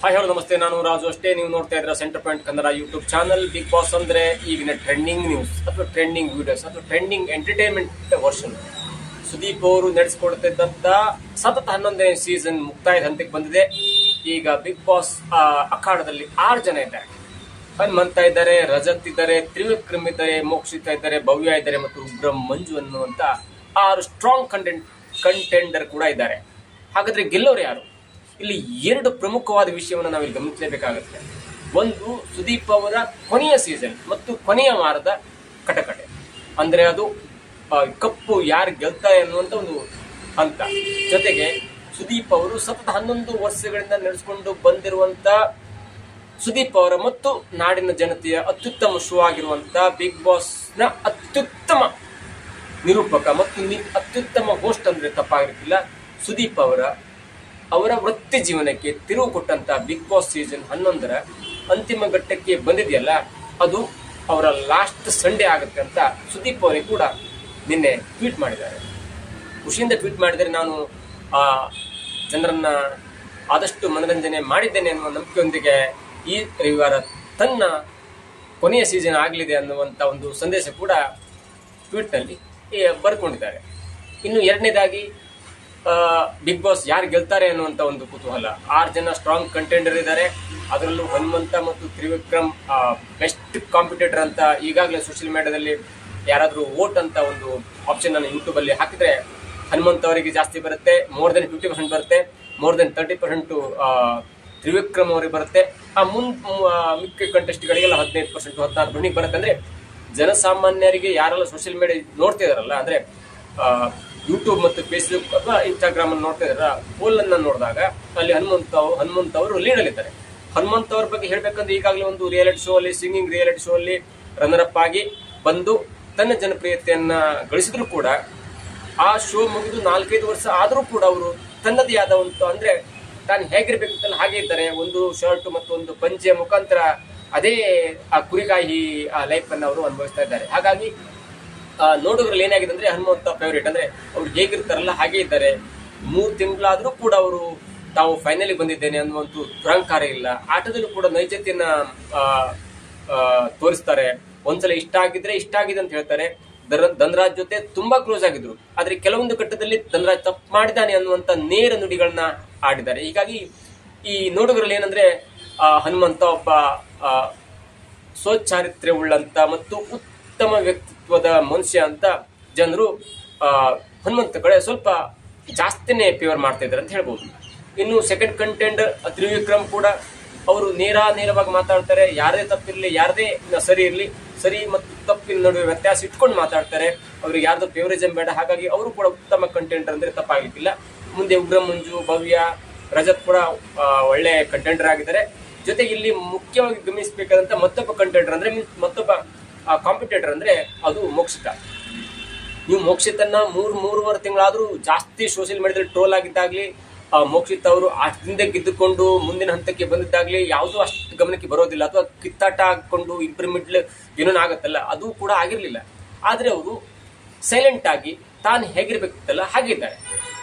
Hi hello ನಮಸ್ತೆ, ನಾನು ರಾಜು. ಅಷ್ಟೇ ನೀವು ನೋಡ್ತಾ ಇದ್ರ centre point Kannada YouTube channel. Bigg Boss ಅಂದ್ರೆ ಈಗಿನ ಟ್ರೆಂಡಿಂಗ್ ನ್ಯೂಸ್ ಅಥವಾ ಟ್ರೆಂಡಿಂಗ್ ವಿಡಿಯೋಸ್ ಅಥವಾ ಟ್ರೆಂಡಿಂಗ್ ಎಂಟರ್ಟೈನ್ಮೆಂಟ್ ವರ್ಷನ್. ಸುದೀಪ್ ಅವರು ನಡೆಸಿಕೊಡ್ತಿದ್ದಂತ ಸತತ 11ನೇ ಸೀಸನ್ ಮುಕ್ತಾಯದ ಹಂತಕ್ಕೆ ಬಂದಿದೆ. ಈಗ ಬಿಗ್ ಬಾಸ್ ಅಖಾಡದಲ್ಲಿ 6 ಜನ ಇದ್ದಾರೆ. ಹನುಮಂತ ಇದ್ದಾರೆ, ರಜತ್ ಇದ್ದಾರೆ, ತ್ರಿವಿಕ್ರಮ್ ಇದ್ದಾರೆ, ಮೋಕ್ಷಿತ ಇದ್ದಾರೆ, ಭವ್ಯ ಇದ್ದಾರೆ ಮತ್ತು ಉಗ್ರಂ ಮಂಜು ಅನ್ನುವಂತ 6 ಸ್ಟ್ರಾಂಗ್ ಕಂಟೆಂಡರ್ ಕೂಡ ಇದ್ದಾರೆ. ಹಾಗಾದ್ರೆ ಗೆಲ್ಲೋರು ಯಾರು? ಇಲ್ಲಿ 2 ಪ್ರಮುಖವಾದ ವಿಷಯವನ್ನು ನಾವಿಲ್ಲಿ ಗಮನಿಸಲೇಬೇಕಾಗುತ್ತೆ. ಒಂದು, ಸುದೀಪ್ ಅವರ ಕೊನೆಯ ಸೀಸನ್ ಮತ್ತು ಕೊನೆಯ ವಾರದ ಕಟಕಟೆ, ಅಂದ್ರೆ ಅದು ಕಪ್ಪು ಯಾರು ಗೆಲ್ತಾರೆ ಅನ್ನುವಂತ ಒಂದು ಹಂತ. ಜೊತೆಗೆ ಸುದೀಪ್ ಅವರು ಸತತ 11 ವರ್ಷಗಳಿಂದ ನಡೆಸಿಕೊಂಡು ಬಂದಿರುವಂತ ಸುದೀಪ್ ಅವರ ಮತ್ತು ನಾಡಿನ ಜನತೆಯ ಅತ್ಯುತ್ತಮ ಶೋ ಆಗಿರುವಂತ ಬಿಗ್ ಬಾಸ್ ನ ಅತ್ಯುತ್ತಮ ನಿರೂಪಕ ಮತ್ತು ಅತ್ಯುತ್ತಮ ಹೋಸ್ಟ್ ಅಂದ್ರೆ ತಪ್ಪಾಗಿರ್ತಿಲ್ಲ, ಸುದೀಪ್ ಅವರ ವೃತ್ತಿ ಜೀವನಕ್ಕೆ ತಿರುವು ಕೊಟ್ಟಂತ ಬಿಗ್ ಬಾಸ್ ಸೀಸನ್ 11ರ ಅಂತಿಮ ಘಟ್ಟಕ್ಕೆ ಬಂದಿದೆಯಲ್ಲ, ಅದು ಅವರ ಲಾಸ್ಟ್ ಸಂಡೇ ಆಗುತ್ತೆ ಅಂತ ಸುದೀಪ್ ಅವರಿಗೆ ಕೂಡ ನಿನ್ನೆ ಟ್ವೀಟ್ ಮಾಡಿದ್ದಾರೆ. ಖುಷಿಯಿಂದ ಟ್ವೀಟ್ ಮಾಡಿದರೆ, ನಾನು ಜನರನ್ನ ಆದಷ್ಟು ಮನರಂಜನೆ ಮಾಡಿದ್ದೇನೆ ಅನ್ನುವ ನಂಬಿಕೆಯೊಂದಿಗೆ ಈ ರವಿವಾರ ತನ್ನ ಕೊನೆಯ ಸೀಸನ್ ಆಗಲಿದೆ ಅನ್ನುವಂತ ಒಂದು ಸಂದೇಶ ಕೂಡ ಟ್ವೀಟ್ ನಲ್ಲಿ ಬರ್ಕೊಂಡಿದ್ದಾರೆ. ಇನ್ನು ಎರಡನೇದಾಗಿ, ಬಿಗ್ ಬಾಸ್ ಯಾರು ಗೆಲ್ತಾರೆ ಅನ್ನುವಂತ ಒಂದು ಕುತೂಹಲ. 6 ಜನ ಸ್ಟ್ರಾಂಗ್ ಕಂಟೆಂಡರ್ ಇದ್ದಾರೆ. ಅದರಲ್ಲೂ ಹನುಮಂತ ಮತ್ತು ತ್ರಿವಿಕ್ರಮ್ ಬೆಸ್ಟ್ ಕಾಂಪಿಟೇಟರ್ ಅಂತ ಈಗಾಗಲೇ ಸೋಷಿಯಲ್ ಮೀಡಿಯಾದಲ್ಲಿ ಯಾರಾದ್ರೂ ವೋಟ್ ಅಂತ ಒಂದು ಆಪ್ಷನ್ ಅನ್ನು ಯೂಟ್ಯೂಬ್ ಅಲ್ಲಿ ಹಾಕಿದ್ರೆ ಹನುಮಂತ ಅವರಿಗೆ ಜಾಸ್ತಿ ಬರುತ್ತೆ, ಮೋರ್ ದೆನ್ 50% ಬರುತ್ತೆ, ಮೋರ್ ದೆನ್ 30% ತ್ರಿವಿಕ್ರಮ್ ಅವರಿಗೆ ಬರುತ್ತೆ. ಮಿಕ್ಕ ಕಂಟೆಸ್ಟ್ಗಳಿಗೆಲ್ಲ 15%, 16% ಬರುತ್ತೆ. ಅಂದ್ರೆ ಜನಸಾಮಾನ್ಯರಿಗೆ ಯಾರೆಲ್ಲ ಸೋಷಿಯಲ್ ಮೀಡಿಯಾ ನೋಡ್ತಾ ಇದಾರಲ್ಲ, ಅಂದ್ರೆ ಯೂಟ್ಯೂಬ್ ಮತ್ತು ಫೇಸ್ಬುಕ್ ಅಥವಾ ಇನ್ಸ್ಟಾಗ್ರಾಮ್ ಅನ್ನು ನೋಡ್ತಾ ಇದಾರ, ಪೋಲ್ ಅನ್ನ ನೋಡಿದಾಗ ಅಲ್ಲಿ ಹನುಮಂತ ಅವರು ಲೀಡ್ ಅಲ್ಲಿದ್ದಾರೆ. ಹನುಮಂತ ಅವ್ರ ಬಗ್ಗೆ ಹೇಳ್ಬೇಕಂದ್ರೆ ಈಗಾಗಲೇ ಒಂದು ರಿಯಾಲಿಟಿ ಶೋ ಅಲ್ಲಿ, ಸಿಂಗಿಂಗ್ ರಿಯಾಲಿಟಿ ಶೋ ಅಲ್ಲಿ ರನ್ನರ್ ಅಪ್ ಆಗಿ ಬಂದು ತನ್ನ ಜನಪ್ರಿಯತೆಯನ್ನ ಗಳಿಸಿದ್ರು ಕೂಡ ಆ ಶೋ ಮುಗಿದು 4-5 ವರ್ಷ ಆದರೂ ಕೂಡ ಅವರು ತನ್ನದೇ ಆದ ಒಂದು, ಅಂದ್ರೆ ತಾನು ಹೇಗಿರ್ಬೇಕಂತಲ್ಲ ಹಾಗೆ ಇದ್ದಾರೆ. ಒಂದು ಶರ್ಟ್ ಮತ್ತು ಒಂದು ಪಂಚೆಯ ಮುಖಾಂತರ ಅದೇ ಆ ಕುರಿಗಾಯಿ ಆ ಲೈಫ್ ಅನ್ನು ಅವರು ಅನುಭವಿಸ್ತಾ ಇದ್ದಾರೆ. ಹಾಗಾಗಿ ನೋಡುಗರಲ್ಲಿ ಏನಾಗಿದೆ ಅಂದ್ರೆ ಹನುಮಂತ ಫೇವರೇಟ್, ಅಂದ್ರೆ ಅವ್ರು ಹೇಗಿರ್ತಾರಲ್ಲ ಹಾಗೆ ಇದ್ದಾರೆ. 3 ತಿಂಗಳಾದ್ರೂ ಕೂಡ ಅವರು ತಾವು ಫೈನಲಿ ಬಂದಿದ್ದೇನೆ ಅನ್ನುವಂತ ದುರಹಂಕಾರ ಇಲ್ಲ. ಆಟದಲ್ಲೂ ಕೂಡ ನೈಜತೆಯನ್ನ ತೋರಿಸ್ತಾರೆ. ಒಂದ್ಸಲ ಇಷ್ಟ ಆಗಿದೆ ಅಂತ ಹೇಳ್ತಾರೆ. ಧನರಾಜ್ ಜೊತೆ ತುಂಬಾ ಕ್ಲೋಸ್ ಆಗಿದ್ರು, ಆದ್ರೆ ಕೆಲವೊಂದು ಘಟ್ಟದಲ್ಲಿ ಧನರಾಜ್ ತಪ್ಪು ಮಾಡಿದ್ದಾನೆ ಅನ್ನುವಂತ ನೇರ ನುಡಿಗಳನ್ನ ಆಡಿದ್ದಾರೆ. ಹೀಗಾಗಿ ಈ ನೋಡುಗರಲ್ಲಿ ಏನಂದ್ರೆ ಹನುಮಂತ ಒಬ್ಬ ಸ್ವಚಾರಿತ್ರ್ಯವುಳ್ಳಂತ ಮತ್ತು ಉತ್ತಮ ವ್ಯಕ್ತಿತ್ವದ ಮನುಷ್ಯ ಅಂತ ಜನರು ಹನುಮಂತ ಕಡೆ ಸ್ವಲ್ಪ ಜಾಸ್ತಿನೇ ಫೇವರ್ ಮಾಡ್ತಾ ಇದ್ದಾರೆ ಅಂತ ಹೇಳ್ಬೋದು. ಇನ್ನು ಸೆಕೆಂಡ್ ಕಂಟೆಂಡರ್ ತ್ರಿವಿಕ್ರಮ್ ಕೂಡ ಅವರು ನೇರವಾಗಿ ಮಾತಾಡ್ತಾರೆ. ಯಾರದೇ ತಪ್ಪಿರ್ಲಿ, ಯಾರದೇ ಸರಿ ಇರ್ಲಿ, ಸರಿ ಮತ್ತು ತಪ್ಪಿನ ನಡುವೆ ವ್ಯತ್ಯಾಸ ಇಟ್ಕೊಂಡು ಮಾತಾಡ್ತಾರೆ. ಅವ್ರಿಗೆ ಯಾರ್ದು ಫೇವರಿಸಂ ಬೇಡ. ಹಾಗಾಗಿ ಅವರು ಕೂಡ ಉತ್ತಮ ಕಂಟೆಂಡರ್ ಅಂದ್ರೆ ತಪ್ಪಾಗ್ಲಿಕ್ಕಿಲ್ಲ. ಮುಂದೆ ಉಗ್ರಂ ಮಂಜು, ಭವ್ಯ, ರಜತ್ ಕೂಡ ಒಳ್ಳೆ ಕಂಟೆಂಡರ್ ಆಗಿದ್ದಾರೆ. ಜೊತೆಗೆ ಇಲ್ಲಿ ಮುಖ್ಯವಾಗಿ ಗಮನಿಸಬೇಕಾದಂತ ಮತ್ತೊಬ್ಬ ಕಂಟೆಂಡರ್ ಅಂದ್ರೆ ಮತ್ತೊಬ್ಬ ಕಾಂಪಿಟೇಟರ್ ಅಂದ್ರೆ ಅದು ಮೋಕ್ಷಿತ. ನೀವು ಮೋಕ್ಷಿತನ್ನ 3-3.5 ತಿಂಗಳಾದ್ರೂ ಜಾಸ್ತಿ ಸೋಷಿಯಲ್ ಮೀಡಿಯಾದಲ್ಲಿ ಟ್ರೋಲ್ ಆಗಿದ್ದಾಗ್ಲಿ, ಮೋಕ್ಷಿತ್ ಅವರು ಅಷ್ಟಿಂದ ಗೆದ್ದುಕೊಂಡು ಮುಂದಿನ ಹಂತಕ್ಕೆ ಬಂದಿದ್ದಾಗ್ಲಿ ಯಾವುದೂ ಅಷ್ಟು ಗಮನಕ್ಕೆ ಬರೋದಿಲ್ಲ. ಅಥವಾ ಕಿತ್ತಾಟ ಹಾಕೊಂಡು ಇಂಪ್ರೂವ್ಮೆಂಟ್ ಏನೋ ಆಗುತ್ತಲ್ಲ, ಅದು ಕೂಡ ಆಗಿರ್ಲಿಲ್ಲ. ಆದ್ರೆ ಅವರು ಸೈಲೆಂಟ್ ಆಗಿ ತಾನು ಹೇಗಿರ್ಬೇಕಿತ್ತಲ್ಲ ಹಾಗಿದ್ದಾರೆ.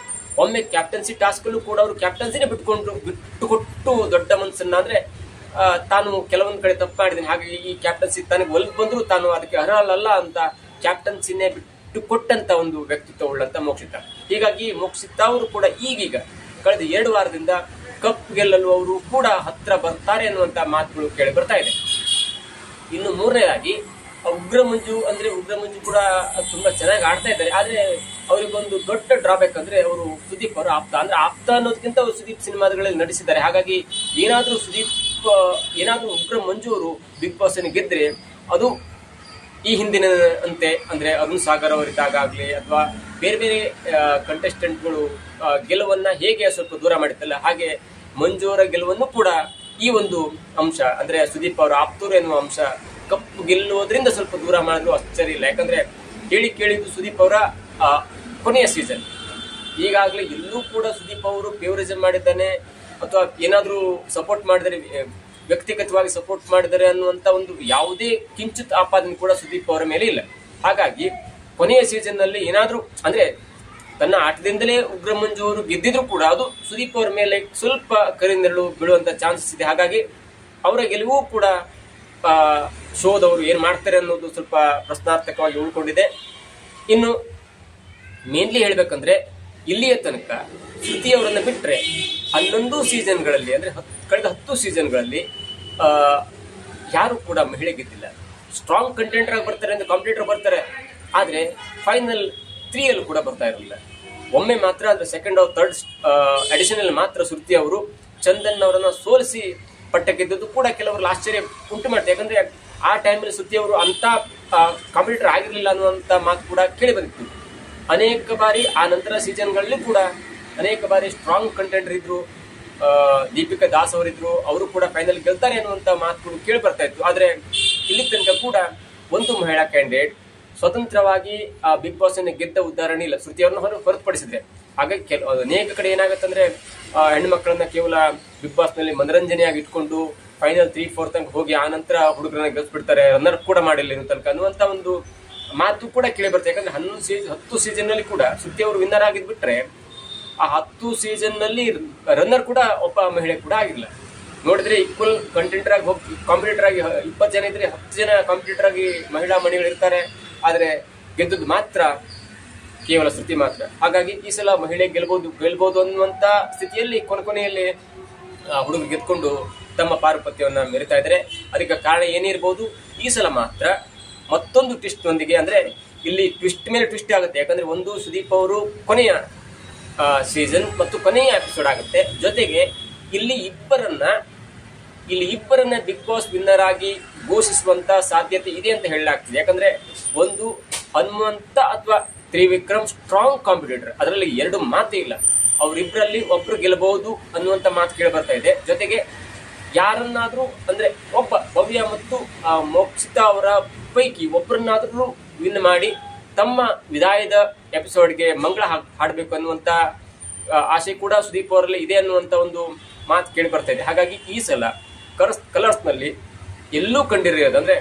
ಒಮ್ಮೆ ಕ್ಯಾಪ್ಟನ್ಸಿ ಟಾಸ್ಕ್ ಅಲ್ಲೂ ಕೂಡ ಅವರು ಕ್ಯಾಪ್ಟನ್ಸಿನೇ ಬಿಟ್ಟುಕೊಟ್ಟು ದೊಡ್ಡ ಮನಸ್ಸನ್ನ, ಅಂದ್ರೆ ತಾನು ಕೆಲವೊಂದು ಕಡೆ ತಪ್ಪು ಮಾಡಿದ್ದೀನಿ, ಹಾಗಾಗಿ ಈ ಕ್ಯಾಪ್ಟನ್ಸಿ ತನಗೆ ಒಲ್ದು ಬಂದ್ರು ತಾನು ಅದಕ್ಕೆ ಅರ್ಹಲ್ಲ ಅಂತ ಕ್ಯಾಪ್ಟನ್ಸಿನೇ ಬಿಟ್ಟು ಕೊಟ್ಟಂತ ಒಂದು ವ್ಯಕ್ತಿತ್ವ ಉಳ್ಳಂತ ಮೋಕ್ಷಿತ. ಹೀಗಾಗಿ ಮೋಕ್ಷಿತ ಅವರು ಕೂಡ ಈಗೀಗ ಕಳೆದ 2 ವಾರದಿಂದ ಕಪ್ ಗೆಲ್ಲಲು ಅವರು ಕೂಡ ಹತ್ರ ಬರ್ತಾರೆ ಅನ್ನುವಂತ ಮಾತುಗಳು ಕೇಳಿ ಬರ್ತಾ ಇದೆ. ಇನ್ನು ಮೂರನೇದಾಗಿ ಉಗ್ರ ಮಂಜು ಕೂಡ ತುಂಬಾ ಚೆನ್ನಾಗಿ ಆಡ್ತಾ ಇದ್ದಾರೆ. ಆದ್ರೆ ಅವರಿಗೊಂದು ದೊಡ್ಡ ಡ್ರಾಬ್ಯಾಕ್ ಅಂದ್ರೆ ಅವರು ಸುದೀಪ್ ಅವರು ಆಪ್ತ ಅನ್ನೋದಕ್ಕಿಂತ ಅವರು ಸುದೀಪ್ ಸಿನಿಮಾಗಳಲ್ಲಿ ನಟಿಸಿದ್ದಾರೆ. ಹಾಗಾಗಿ ಏನಾದ್ರೂ ಉಗ್ರ ಮಂಜು ಅವರು ಬಿಗ್ ಬಾಸ್ ಅನ್ನು ಗೆದ್ರೆ ಅದು ಈ ಹಿಂದಿನ ಅಂತೆ, ಅಂದ್ರೆ ಅರುಣ್ ಸಾಗರ್ ಅವರಿದ್ದಾಗಲಿ ಅಥವಾ ಬೇರೆ ಬೇರೆ ಕಂಟೆಸ್ಟೆಂಟ್ಗಳು ಗೆಲುವನ್ನ ಹೇಗೆ ಸ್ವಲ್ಪ ದೂರ ಮಾಡಿತ್ತಲ್ಲ, ಹಾಗೆ ಮಂಜು ಅವರ ಗೆಲುವನ್ನು ಕೂಡ ಈ ಒಂದು ಅಂಶ, ಅಂದ್ರೆ ಸುದೀಪ್ ಅವರ ಆಪ್ತೂರು ಎನ್ನುವ ಅಂಶ ಕಪ್ಪು ಗೆಲ್ಲುವುದರಿಂದ ಸ್ವಲ್ಪ ದೂರ ಮಾಡಿದ್ರು ಆಶ್ಚರ್ಯ ಇಲ್ಲ. ಯಾಕಂದ್ರೆ ಕೇಳಿದ್ದು ಸುದೀಪ್ ಅವರ ಕೊನೆಯ ಸೀಸನ್. ಈಗಾಗಲೇ ಎಲ್ಲೂ ಕೂಡ ಸುದೀಪ್ ಅವರು ಫೇವರಿಸಂ ಮಾಡಿದ್ದಾನೆ ಅಥವಾ ಏನಾದ್ರೂ ಸಪೋರ್ಟ್ ಮಾಡಿದರೆ, ವ್ಯಕ್ತಿಗತವಾಗಿ ಸಪೋರ್ಟ್ ಮಾಡಿದ್ದಾರೆ ಅನ್ನುವಂತ ಒಂದು ಯಾವುದೇ ಕಿಂಚಿತ್ ಆಪಾದನೆ ಕೂಡ ಸುದೀಪ್ ಅವರ ಮೇಲೆ ಇಲ್ಲ. ಹಾಗಾಗಿ ಕೊನೆಯ ಸೀಸನ್ ನಲ್ಲಿ ಏನಾದ್ರೂ ಅಂದ್ರೆ ತನ್ನ ಆಟದಿಂದಲೇ ಉಗ್ರ ಮಂಜು ಅವರು ಗೆದ್ದಿದ್ರು ಕೂಡ ಅದು ಸುದೀಪ್ ಅವರ ಮೇಲೆ ಸ್ವಲ್ಪ ಕರಿನೆರಳು ಬೀಳುವಂತ ಚಾನ್ಸಸ್ ಇದೆ. ಹಾಗಾಗಿ ಅವರ ಗೆಲುವು ಕೂಡ ಶೋದವರು ಏನ್ ಮಾಡ್ತಾರೆ ಅನ್ನೋದು ಸ್ವಲ್ಪ ಪ್ರಶ್ನಾರ್ಥಕವಾಗಿ ಉಳ್ಕೊಂಡಿದೆ. ಇನ್ನು ಮೇನ್ಲಿ ಹೇಳ್ಬೇಕಂದ್ರೆ ಇಲ್ಲಿಯ ತನಕ ಶ್ರುತಿ ಅವರನ್ನ ಬಿಟ್ರೆ 11 ಸೀಸನ್ಗಳಲ್ಲಿ ಅಂದ್ರೆ ಕಳೆದ 10 ಸೀಸನ್ಗಳಲ್ಲಿ ಯಾರು ಕೂಡ ಮಹಿಳೆ ಗೆದ್ದಿಲ್ಲ. ಸ್ಟ್ರಾಂಗ್ ಕಂಟೆಂಟರ್ ಆಗಿ ಬರ್ತಾರೆ ಅಂದ್ರೆ ಕಾಂಪಿಟೇಟರ್ ಬರ್ತಾರೆ, ಆದ್ರೆ ಫೈನಲ್ 3 ಅಲ್ಲೂ ಕೂಡ ಬರ್ತಾ ಇರಲಿಲ್ಲ. ಒಮ್ಮೆ ಮಾತ್ರ ಅಂದ್ರೆ ಸೆಕೆಂಡ್ ಆರ್ ಥರ್ಡ್ ಅಡಿಷನಲ್ ಮಾತ್ರ ಶ್ರುತಿ ಅವರು ಚಂದನ್ ಅವರನ್ನ ಸೋಲಿಸಿ ಪಟ್ಟ ಗೆದ್ದದ್ದು ಕೂಡ ಕೆಲವರು ಆಶ್ಚರ್ಯ ಉಂಟು ಮಾಡ್ತಾರೆ. ಯಾಕಂದ್ರೆ ಆ ಟೈಮಲ್ಲಿ ಶ್ರುತಿ ಅವರು ಅಂತ ಕಾಂಪಿಟೇಟರ್ ಆಗಿರ್ಲಿಲ್ಲ ಅನ್ನುವಂತ ಮಾತು ಕೂಡ ಕೇಳಿ ಬಂದಿತ್ತು. ಅನೇಕ ಬಾರಿ ಆ ನಂತರ ಸೀಸನ್ಗಳಲ್ಲಿ ಕೂಡ ಅನೇಕ ಬಾರಿ ಸ್ಟ್ರಾಂಗ್ ಕಂಟೆಂಟರ್ ಇದ್ರು, ದೀಪಿಕಾ ದಾಸ್ ಅವರಿದ್ರು, ಅವರು ಕೂಡ ಫೈನಲ್ ಗೆಲ್ತಾರೆ ಅನ್ನುವಂತ ಮಾತುಗಳು ಕೇಳಿ ಬರ್ತಾ ಇತ್ತು. ಆದ್ರೆ ಇಲ್ಲಿ ತನಕ ಕೂಡ ಒಂದು ಮಹಿಳಾ ಕ್ಯಾಂಡಿಡೇಟ್ ಸ್ವತಂತ್ರವಾಗಿ ಆ ಬಿಗ್ ಬಾಸ್ ಅನ್ನು ಗೆದ್ದ ಉದಾಹರಣೆ ಇಲ್ಲ, ಶ್ರುತಿ ಅವ್ರನ್ನ ಹೊರತುಪಡಿಸಿದ್ರೆ. ಹಾಗಾಗಿ ಅನೇಕ ಕಡೆ ಏನಾಗತ್ತಂದ್ರೆ ಹೆಣ್ಮಕ್ಳನ್ನ ಕೇವಲ ಬಿಗ್ ಬಾಸ್ ನಲ್ಲಿ ಮನರಂಜನೆಯಾಗಿ ಇಟ್ಕೊಂಡು ಫೈನಲ್ 3-4 ತನಕ ಹೋಗಿ ಆ ನಂತರ ಹುಡುಗರನ್ನ ಗೆಲ್ಸ್ಬಿಡ್ತಾರೆ, ರನ್ನರ್ ಕೂಡ ಮಾಡಿಲ್ಲ ಇನ್ನು ತನಕ ಅನ್ನುವಂತ ಒಂದು ಮಾತು ಕೂಡ ಕೇಳಿ ಬರ್ತದೆ. ಯಾಕಂದ್ರೆ 10 ಸೀಸನ್ ನಲ್ಲಿ ಕೂಡ ಶ್ರುತಿ ಅವರು ವಿನ್ನರ್ ಆಗಿದ್ಬಿಟ್ರೆ ಆ 10 ಸೀಸನ್ ನಲ್ಲಿ ರನ್ನರ್ ಕೂಡ ಒಬ್ಬ ಮಹಿಳೆ ಕೂಡ ಆಗಿಲ್ಲ. ನೋಡಿದ್ರೆ ಈಕ್ವಲ್ ಕಂಟೆಂಟರ್ ಆಗಿ ಹೋಗಿ ಕಾಂಪಿಟೇಟರ್ ಆಗಿ 20 ಜನ ಇದ್ರೆ 10 ಜನ ಕಾಂಪಿಟೇಟರ್ ಆಗಿ ಮಹಿಳಾ ಮಣಿಗಳು ಇರ್ತಾರೆ, ಆದ್ರೆ ಗೆದ್ದದ್ದು ಮಾತ್ರ ಕೇವಲ ಶ್ರುತಿ ಮಾತ್ರ. ಹಾಗಾಗಿ ಈ ಸಲ ಮಹಿಳೆ ಗೆಲ್ಬಹುದು ಅನ್ನುವಂತ ಸ್ಥಿತಿಯಲ್ಲಿ ಕೊನೆಯಲ್ಲಿ ಹುಡುಗರು ಗೆದ್ಕೊಂಡು ತಮ್ಮ ಪಾರುಪತ್ಯವನ್ನ ಮೆರಿತಾ ಇದ್ದಾರೆ. ಅದಕ್ಕೆ ಕಾರಣ ಏನಿರ್ಬೋದು, ಈ ಸಲ ಮಾತ್ರ ಮತ್ತೊಂದು ಟ್ವಿಸ್ಟ್ ನೊಂದಿಗೆ, ಅಂದ್ರೆ ಇಲ್ಲಿ ಟ್ವಿಸ್ಟ್ ಮೇಲೆ ಟ್ವಿಸ್ಟ್ ಆಗುತ್ತೆ. ಯಾಕಂದ್ರೆ ಒಂದು ಸುದೀಪ್ ಅವರು ಕೊನೆಯ ಸೀಸನ್ ಮತ್ತು ಕೊನೆಯ ಎಪಿಸೋಡ್ ಆಗುತ್ತೆ. ಜೊತೆಗೆ ಇಲ್ಲಿ ಇಬ್ಬರನ್ನ ಬಿಗ್ ಬಾಸ್ ವಿನ್ನರ್ ಆಗಿ ಘೋಷಿಸುವಂತ ಸಾಧ್ಯತೆ ಇದೆ ಅಂತ ಹೇಳಲಾಗ್ತದೆ. ಯಾಕಂದ್ರೆ ಒಂದು ಹನುಮಂತ ಅಥವಾ ತ್ರಿವಿಕ್ರಮ್ ಸ್ಟ್ರಾಂಗ್ ಕಾಂಪಿಟೇಟರ್, ಅದರಲ್ಲಿ 2 ಮಾತೇ ಇಲ್ಲ. ಅವರಿಬ್ಬರಲ್ಲಿ ಒಬ್ರು ಗೆಲ್ಲಬಹುದು ಅನ್ನುವಂತ ಮಾತು ಕೇಳಿ ಬರ್ತಾ ಇದೆ. ಜೊತೆಗೆ ಯಾರನ್ನಾದ್ರೂ ಅಂದ್ರೆ ಒಬ್ಬ ಭವ್ಯ ಮತ್ತು ಮೋಕ್ಷಿತಾ ಅವರ ಪೈಕಿ ಒಬ್ಬರನ್ನಾದ್ರೂ ವಿನ್ ಮಾಡಿ ತಮ್ಮ ವಿದಾಯದ ಎಪಿಸೋಡ್ಗೆ ಮಂಗಳ ಹಾಡಬೇಕು ಅನ್ನುವಂತ ಆಸೆ ಕೂಡ ಸುದೀಪ್ ಅವರಲ್ಲಿ ಇದೆ ಅನ್ನುವಂತ ಒಂದು ಮಾತು ಕೇಳಿ ಬರ್ತಾ ಇದೆ. ಹಾಗಾಗಿ ಈ ಸಲ ಕಲರ್ಸ್ ನಲ್ಲಿ ಎಲ್ಲೂ ಕಂಡಿರೋದು ಅಂದ್ರೆ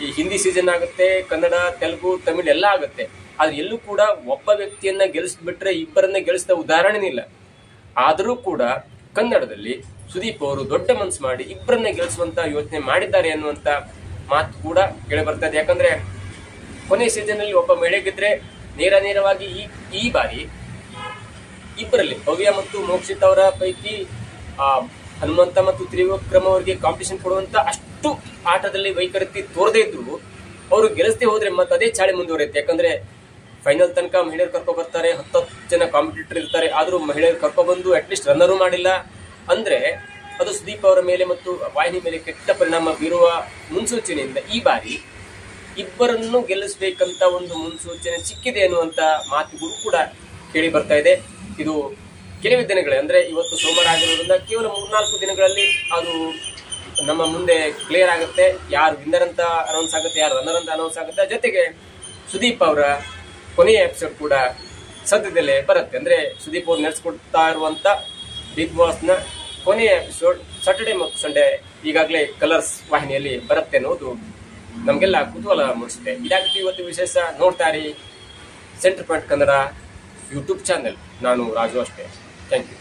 ಈ ಹಿಂದಿ ಸೀಸನ್ ಆಗುತ್ತೆ, ಕನ್ನಡ, ತೆಲುಗು, ತಮಿಳ್ ಎಲ್ಲ ಆಗುತ್ತೆ, ಆದ್ರೆ ಎಲ್ಲೂ ಕೂಡ ಒಬ್ಬ ವ್ಯಕ್ತಿಯನ್ನ ಗೆಲ್ಲಿಸ್ಬಿಟ್ರೆ ಇಬ್ಬರನ್ನ ಗೆಲ್ಲಿಸಿದ ಉದಾಹರಣೆ ಇಲ್ಲ. ಆದರೂ ಕೂಡ ಕನ್ನಡದಲ್ಲಿ ಸುದೀಪ್ ಅವರು ದೊಡ್ಡ ಮನಸ್ಸು ಮಾಡಿ ಇಬ್ಬರನ್ನ ಗೆಲ್ಲಿಸುವಂತ ಯೋಚನೆ ಮಾಡಿದ್ದಾರೆ ಅನ್ನುವಂತ ಮಾತು ಕೂಡ ಕೇಳಿ ಬರ್ತದೆ. ಯಾಕಂದ್ರೆ ಕೊನೆ ಸೀಸನ್ ಅಲ್ಲಿ ಒಬ್ಬ ಮಹಿಳೆ ಗೆದ್ರೆ ನೇರವಾಗಿ ಈ ಬಾರಿ ಇಬ್ಬರಲ್ಲಿ ಭವ್ಯ ಮತ್ತು ಮೋಕ್ಷಿತ್ ಅವರ ಪೈಕಿ ಹನುಮಂತ ಮತ್ತು ತ್ರಿವಿಕ್ರಮ್ ಅವರಿಗೆ ಕಾಂಪಿಟೇಷನ್ ಕೊಡುವಂತ ಅಷ್ಟು ಆಟದಲ್ಲಿ ವೈಖರಿತಿ ತೋರದೇ ಇದ್ರು ಅವರು ಗೆಲ್ಲಿಸದೆ ಹೋದ್ರೆ ಮತ್ತೆ ಅದೇ ಚಾಳಿ ಮುಂದುವರಿಯುತ್ತೆ. ಯಾಕಂದ್ರೆ ಫೈನಲ್ ತನಕ ಮಹಿಳೆಯರು ಕರ್ಕೊ ಬರ್ತಾರೆ, 10 ಜನ ಕಾಂಪಿಟೇಟರ್ ಇರ್ತಾರೆ, ಆದ್ರೂ ಮಹಿಳೆಯರು ಕರ್ಕೊ ಬಂದು ಅಟ್ಲೀಸ್ಟ್ ರನ್ನರು ಮಾಡಿಲ್ಲ ಅಂದ್ರೆ ಅದು ಸುದೀಪ್ ಅವರ ಮೇಲೆ ಮತ್ತು ವಾಹಿನಿ ಮೇಲೆ ಕೆಟ್ಟ ಪರಿಣಾಮ ಬೀರುವ ಮುನ್ಸೂಚನೆಯಿಂದ ಈ ಬಾರಿ ಇಬ್ಬರನ್ನು ಗೆಲ್ಲಿಸಬೇಕಂತ ಒಂದು ಮುನ್ಸೂಚನೆ ಸಿಕ್ಕಿದೆ ಅನ್ನುವಂತ ಮಾತುಗಳು ಕೂಡ ಕೇಳಿ ಬರ್ತಾ ಇದೆ. ಇದು ಕೆಲವೇ ದಿನಗಳೇ, ಅಂದ್ರೆ ಇವತ್ತು ಸೋಮವಾರ ಆಗಿರೋದ್ರಿಂದ ಕೇವಲ 3-4 ದಿನಗಳಲ್ಲಿ ಅದು ನಮ್ಮ ಮುಂದೆ ಕ್ಲಿಯರ್ ಆಗುತ್ತೆ. ಯಾರು ವಿನ್ನರ್ ಅಂತ ಅನೌನ್ಸ್ ಆಗುತ್ತೆ, ಯಾರು ರನ್ನರ್ ಅಂತ ಅನೌನ್ಸ್ ಆಗುತ್ತೆ. ಜೊತೆಗೆ ಸುದೀಪ್ ಅವರ ಕೊನೆಯ ಎಪಿಸೋಡ್ ಕೂಡ ಸದ್ಯದಲ್ಲೇ ಬರುತ್ತೆ. ಅಂದ್ರೆ ಸುದೀಪ್ ಅವರು ನಡೆಸ್ಕೊಡ್ತಾ ಇರುವಂತ ಬಿಗ್ ಬಾಸ್ ನ ಕೊನೆಯ ಎಪಿಸೋಡ್ ಸಾಟರ್ಡೆ ಮತ್ತು ಸಂಡೇ ಈಗಾಗಲೇ ಕಲರ್ಸ್ ವಾಹಿನಿಯಲ್ಲಿ ಬರುತ್ತೆ ಅನ್ನೋದು ನಮಗೆಲ್ಲ ಕುತೂಹಲ ಮೂಡಿಸಿದೆ. ಇದಾಗಿತ್ತು ಇವತ್ತು ವಿಶೇಷ. ನೋಡ್ತಾ ಇರಿ centre point Kannada YouTube channel. ನಾನು ರಾಜು ಅಷ್ಟೇ. Thank you.